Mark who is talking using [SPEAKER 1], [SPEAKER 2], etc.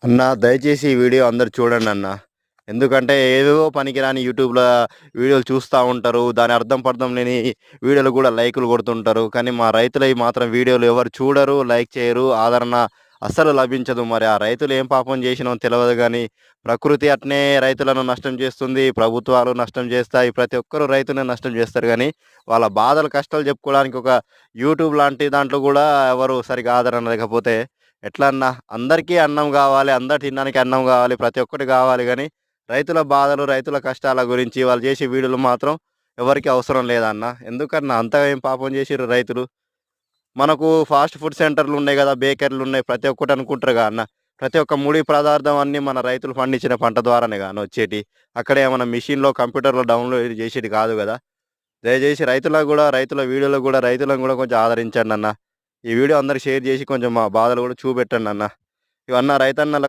[SPEAKER 1] అన్న దయచేసి ఈ వీడియో అందరు చూడండి అన్న. ఎందుకంటే ఏవేవో పనికిరాని యూట్యూబ్‌లో వీడియోలు చూస్తా ఉంటారు. దాని అర్థం పర్థం లేని వీడియోలు కూడా లైకులు కొడుతుంటారు. కానీ మా రైతులయి మాత్రం వీడియోలు ఎవరు చూడరు, లైక్ చేయరు, ఆదరణ అస్సలు లభించదు. మరి ఆ రైతులు ఏం పాపం చేసినో తెలవదు గానీ, ప్రకృతి అట్నే రైతులను నష్టం చేస్తుంది. ప్రభుత్వాలు నష్టం చేస్తాయి. ప్రతి ఒక్కరు రైతుని నష్టం చేస్తారు గానీ, వాళ్ళ బాధలు, కష్టాలు చెప్పుకోవడానికి ఒక యూట్యూబ్ లాంటి దాంట్లో కూడా ఎవరు సరిగ్గా ఆదరణ లేకపోతే ఎట్లా అన్నా? అందరికీ అన్నం గావాలి. అందరు తినడానికి అన్నం గావాలి. ప్రతి ఒక్కటి గావాలి గానీ, రైతుల బాధలు, రైతుల కష్టాల గురించి వాళ్ళు చేసే వీడియోలు మాత్రం ఎవరికీ అవసరం లేదన్న. ఎందుకన్నా అంతగా ఏం పాపం చేసిర్రు రైతులు? మనకు ఫాస్ట్ ఫుడ్ సెంటర్‌లున్నాయి గదా! బేకరీలున్నాయి. ప్రతి ఒక్కటి అనుకుంటారుగా అన్న. ప్రతి ఒక్క ముడి పదార్థం అన్నీ మన రైతులు పండించిన పంట ద్వారానే అన్న వచ్చేటియి. అక్కడేమన్నా మెషిన్‌లో, కంప్యూటర్‌లో డౌన్‌లోడ్ చేసేది కాదు గదా! దయచేసి రైతులకు గూడా, రైతుల వీడియోలో గూడా రైతులను గూడా కొంచెం ఆదరించండన్న. ఈ వీడియో అందరికి షేర్ చేసి కొంచెం మా బాధలు గూడా చూపెట్టండన్న. ఇవన్న రైతన్నల